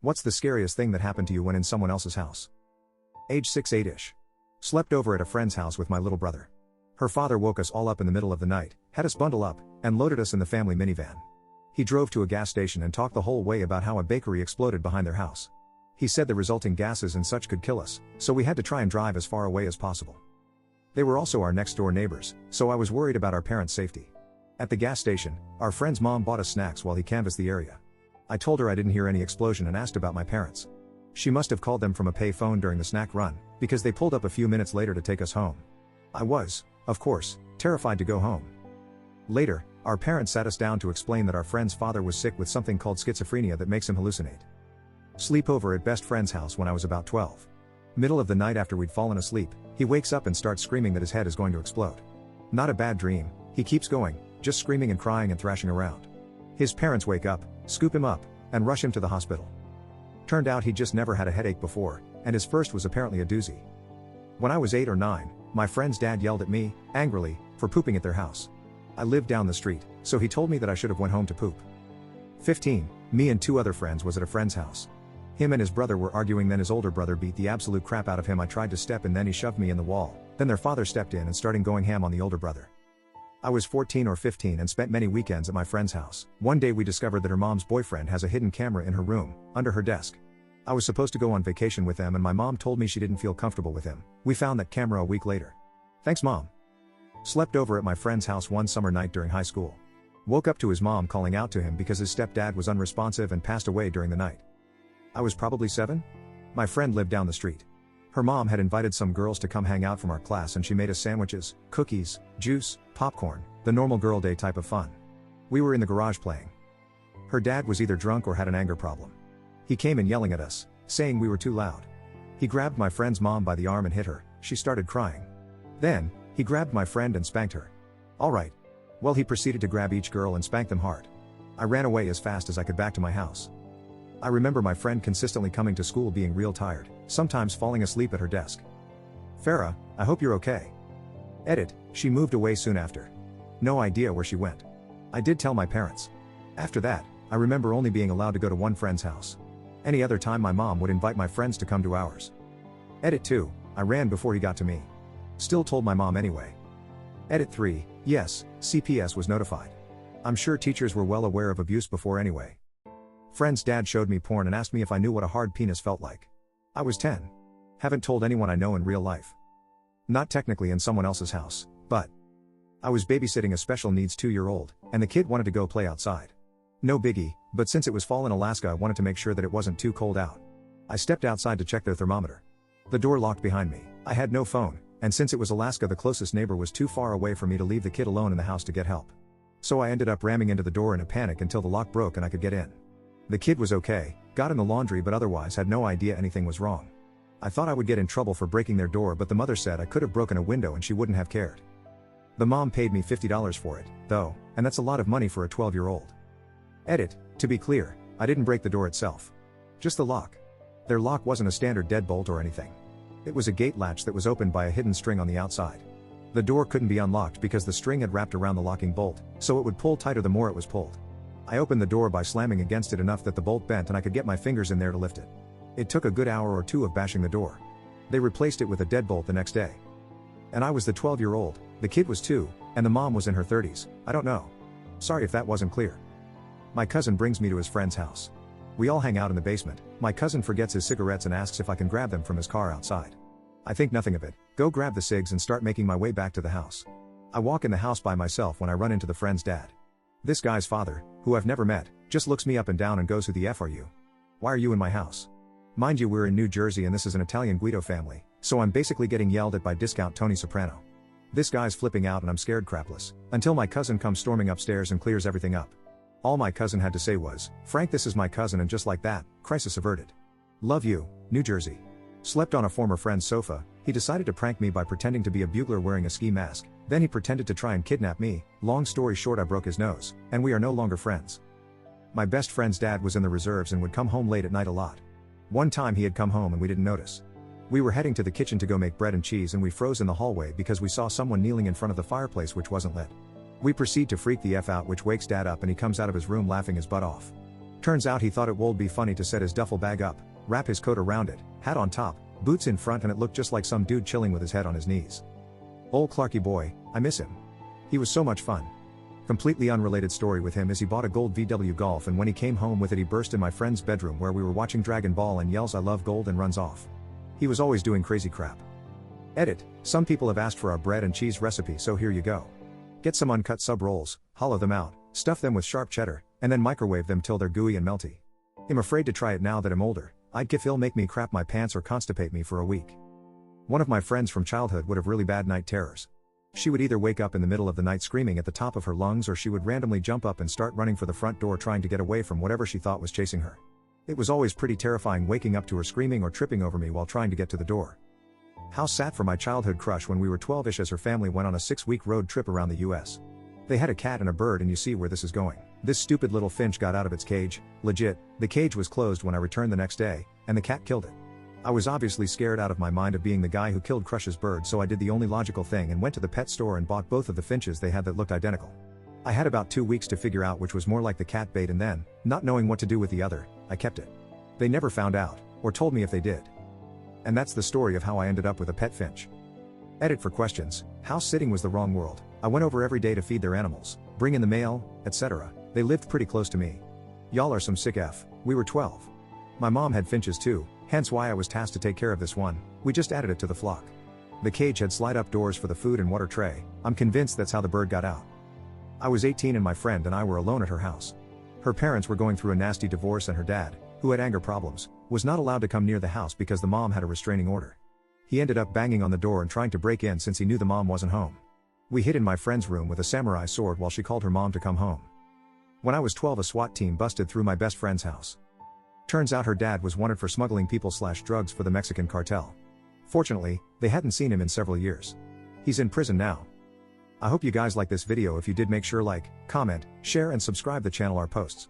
What's the scariest thing that happened to you when in someone else's house? Age 6-8-ish. Slept over at a friend's house with my little brother. Her father woke us all up in the middle of the night, had us bundle up, and loaded us in the family minivan. He drove to a gas station and talked the whole way about how a bakery exploded behind their house. He said the resulting gases and such could kill us, so we had to try and drive as far away as possible. They were also our next door neighbors, so I was worried about our parents' safety. At the gas station, our friend's mom bought us snacks while he canvassed the area. I told her I didn't hear any explosion and asked about my parents. She must have called them from a pay phone during the snack run, because they pulled up a few minutes later to take us home. I was, of course, terrified to go home. Later, our parents sat us down to explain that our friend's father was sick with something called schizophrenia that makes him hallucinate. Sleepover at best friend's house when I was about 12. Middle of the night after we'd fallen asleep, he wakes up and starts screaming that his head is going to explode. Not a bad dream, he keeps going, just screaming and crying and thrashing around. His parents wake up, scoop him up, and rush him to the hospital. Turned out he just never had a headache before, and his first was apparently a doozy. When I was 8 or 9, my friend's dad yelled at me, angrily, for pooping at their house. I lived down the street, so he told me that I should have went home to poop. 15, me and 2 other friends was at a friend's house. Him and his brother were arguing, then his older brother beat the absolute crap out of him. I tried to step and then he shoved me in the wall, then their father stepped in and started going ham on the older brother. I was 14 or 15 and spent many weekends at my friend's house. One day we discovered that her mom's boyfriend has a hidden camera in her room, under her desk. I was supposed to go on vacation with them and my mom told me she didn't feel comfortable with him. We found that camera a week later. Thanks, Mom. Slept over at my friend's house one summer night during high school. Woke up to his mom calling out to him because his stepdad was unresponsive and passed away during the night. I was probably 7? My friend lived down the street. Her mom had invited some girls to come hang out from our class and she made us sandwiches, cookies, juice, popcorn, the normal girl day type of fun. We were in the garage playing. Her dad was either drunk or had an anger problem. He came in yelling at us, saying we were too loud. He grabbed my friend's mom by the arm and hit her. She started crying. Then, he grabbed my friend and spanked her. Alright. Well, he proceeded to grab each girl and spank them hard. I ran away as fast as I could back to my house. I remember my friend consistently coming to school being real tired, sometimes falling asleep at her desk. Farah, I hope you're okay. Edit, she moved away soon after. No idea where she went. I did tell my parents. After that, I remember only being allowed to go to one friend's house. Any other time my mom would invite my friends to come to ours. Edit 2, I ran before he got to me. Still told my mom anyway. Edit 3, yes, CPS was notified. I'm sure teachers were well aware of abuse before anyway. Friend's dad showed me porn and asked me if I knew what a hard penis felt like. I was 10. Haven't told anyone I know in real life. Not technically in someone else's house, but I was babysitting a special needs 2-year-old, and the kid wanted to go play outside. No biggie, but since it was fall in Alaska I wanted to make sure that it wasn't too cold out. I stepped outside to check their thermometer. The door locked behind me. I had no phone, and since it was Alaska the closest neighbor was too far away for me to leave the kid alone in the house to get help. So I ended up ramming into the door in a panic until the lock broke and I could get in. The kid was okay, got in the laundry but otherwise had no idea anything was wrong. I thought I would get in trouble for breaking their door but the mother said I could have broken a window and she wouldn't have cared. The mom paid me $50 for it, though, and that's a lot of money for a 12-year-old. Edit, to be clear, I didn't break the door itself. Just the lock. Their lock wasn't a standard deadbolt or anything. It was a gate latch that was opened by a hidden string on the outside. The door couldn't be unlocked because the string had wrapped around the locking bolt, so it would pull tighter the more it was pulled. I opened the door by slamming against it enough that the bolt bent and I could get my fingers in there to lift it. It took a good hour or 2 of bashing the door. They replaced it with a deadbolt the next day. And I was the 12-year-old, the kid was 2, and the mom was in her 30s, I don't know. Sorry if that wasn't clear. My cousin brings me to his friend's house. We all hang out in the basement. My cousin forgets his cigarettes and asks if I can grab them from his car outside. I think nothing of it, go grab the cigs and start making my way back to the house. I walk in the house by myself when I run into the friend's dad. This guy's father, who I've never met, just looks me up and down and goes, "Who the F are you? Why are you in my house?" Mind you, we're in New Jersey and this is an Italian Guido family, so I'm basically getting yelled at by discount Tony Soprano. This guy's flipping out and I'm scared crapless, until my cousin comes storming upstairs and clears everything up. All my cousin had to say was, "Frank, this is my cousin," and just like that, crisis averted. Love you, New Jersey. Slept on a former friend's sofa. He decided to prank me by pretending to be a bugler wearing a ski mask, then he pretended to try and kidnap me. Long story short, I broke his nose, and we are no longer friends. My best friend's dad was in the reserves and would come home late at night a lot. One time he had come home and we didn't notice. We were heading to the kitchen to go make bread and cheese and we froze in the hallway because we saw someone kneeling in front of the fireplace which wasn't lit. We proceed to freak the F out, which wakes dad up and he comes out of his room laughing his butt off. Turns out he thought it would be funny to set his duffel bag up, wrap his coat around it, hat on top, boots in front, and it looked just like some dude chilling with his head on his knees. Old Clarky boy, I miss him. He was so much fun. Completely unrelated story with him is he bought a gold VW Golf, and when he came home with it he burst in my friend's bedroom where we were watching Dragon Ball and yells "I love gold" and runs off. He was always doing crazy crap. Edit. Some people have asked for our bread and cheese recipe, so here you go. Get some uncut sub rolls, hollow them out, stuff them with sharp cheddar, and then microwave them till they're gooey and melty. I'm afraid to try it now that I'm older. I'd gif it'll make me crap my pants or constipate me for a week. One of my friends from childhood would have really bad night terrors. She would either wake up in the middle of the night screaming at the top of her lungs, or she would randomly jump up and start running for the front door trying to get away from whatever she thought was chasing her. It was always pretty terrifying waking up to her screaming or tripping over me while trying to get to the door. House sat for my childhood crush when we were 12ish as her family went on a 6-week road trip around the US. They had a cat and a bird, and you see where this is going. This stupid little finch got out of its cage, legit. The cage was closed when I returned the next day, and the cat killed it. I was obviously scared out of my mind of being the guy who killed Crush's bird, so I did the only logical thing and went to the pet store and bought both of the finches they had that looked identical. I had about 2 weeks to figure out which was more like the cat bait, and then, not knowing what to do with the other, I kept it. They never found out, or told me if they did. And that's the story of how I ended up with a pet finch. Edit for questions. House sitting was the wrong world. I went over every day to feed their animals, bring in the mail, etc. They lived pretty close to me. Y'all are some sick F. We were 12. My mom had finches too, hence why I was tasked to take care of this one. We just added it to the flock. The cage had slide-up doors for the food and water tray. I'm convinced that's how the bird got out. I was 18 and my friend and I were alone at her house. Her parents were going through a nasty divorce, and her dad, who had anger problems, was not allowed to come near the house because the mom had a restraining order. He ended up banging on the door and trying to break in since he knew the mom wasn't home. We hid in my friend's room with a samurai sword while she called her mom to come home. When I was 12, a SWAT team busted through my best friend's house. Turns out her dad was wanted for smuggling people/drugs for the Mexican cartel. Fortunately, they hadn't seen him in several years. He's in prison now. I hope you guys like this video. If you did, make sure like, comment, share and subscribe the channel. Our posts